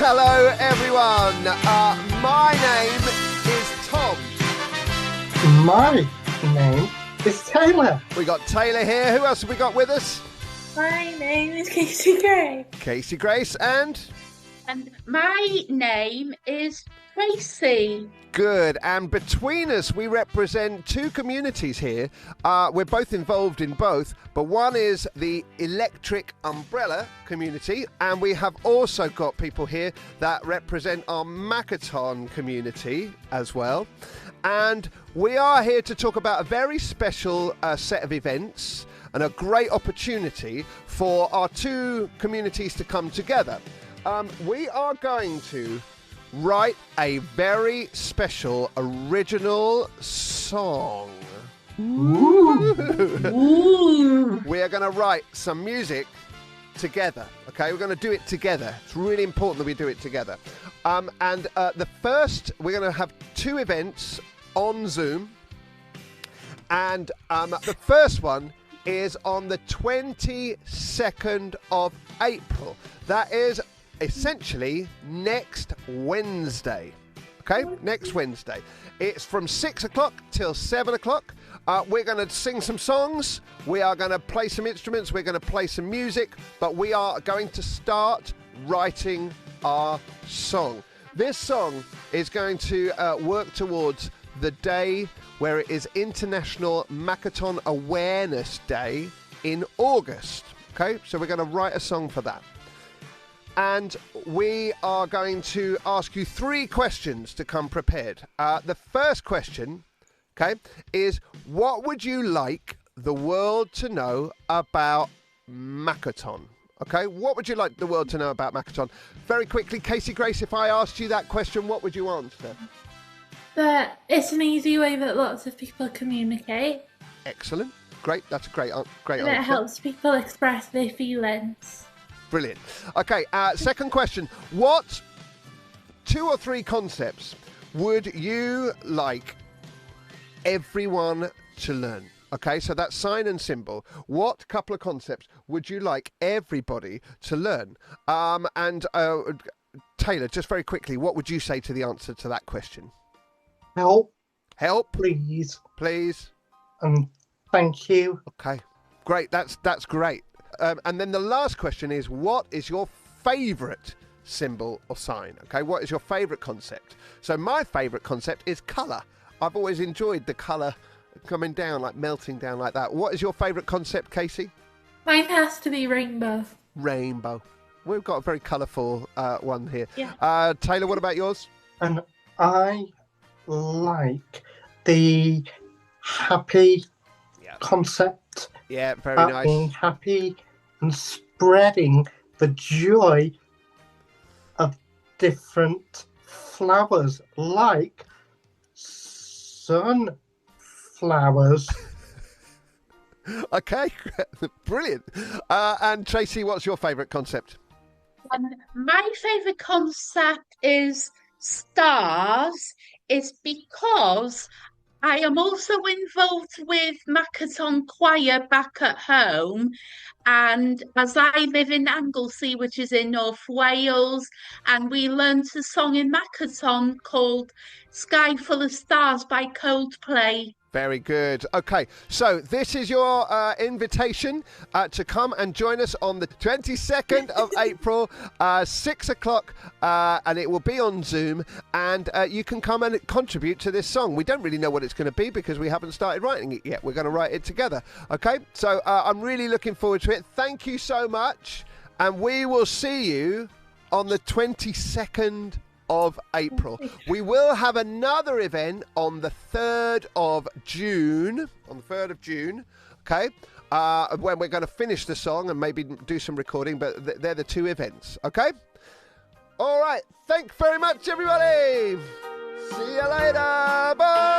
Hello, everyone. My name is Tom. My name is Taylor. We got Taylor here. Who else have we got with us? My name is Casey Gray. Casey Grace and my name is Tracy. Good. And between us, we represent two communities here. We're both involved in both, but one is the Electric Umbrella community, and we have also got people here that represent our Makaton community as well. And we are here to talk about a very special set of events and a great opportunity for our two communities to come together. We are going to write a very special original song. Ooh. We are going to write some music together. Okay, we're going to do it together. It's really important that we do it together. The first, we're going to have two events on Zoom, and the first one is on the 22nd of April. That is essentially next Wednesday. Okay, next Wednesday. It's from 6 o'clock till 7 o'clock. We're going to sing some songs. We are going to play some instruments. We're going to play some music. But we are going to start writing our song. This song is going to work towards the day where it is International Makaton Awareness Day in August. Okay, so we're going to write a song for that. And we are going to ask you three questions to come prepared. The first question, okay, is what would you like the world to know about Makaton? Okay, what would you like the world to know about Makaton? Very quickly, Casey Grace, if I asked you that question, what would you answer? That it's an easy way that lots of people communicate. Excellent. Great. That's a great And answer. it helps people express their feelings. Brilliant. Okay, second question. What two or three concepts would you like everyone to learn? Okay, so that's sign and symbol. What couple of concepts would you like everybody to learn? Taylor, just very quickly, what would you say to the answer to that question? Help, Help, please, please. and thank you. Okay, great. That's great. And then the last question is, what is your favourite symbol or sign? Okay, what is your favourite concept? So my favourite concept is colour. I've always enjoyed the colour coming down, like melting down like that. What is your favourite concept, Casey? Mine has to be rainbow. Rainbow. We've got a very colourful one here. Yeah. Taylor, what about yours? And I like the happy concept. Yeah, very about nice. being happy and spreading the joy of different flowers, like sunflowers. Okay, brilliant. And Tracy, what's your favourite concept? My favourite concept is stars, is because I am also involved with Makaton Choir back at home, and as I live in Anglesey, which is in North Wales, and we learned a song in Makaton called Sky Full of Stars by Coldplay. Very good. Okay, so this is your invitation to come and join us on the 22nd of April, 6 o'clock, and it will be on Zoom, and you can come and contribute to this song. We don't really know what it's going to be because we haven't started writing it yet. We're going to write it together. Okay, so I'm really looking forward to it. Thank you so much, and we will see you on the 22nd of April. We will have another event on the 3rd of June. Okay, when we're going to finish the song and maybe do some recording, but they're the two events. Okay. All right. Thanks very much, everybody. See you later. Bye.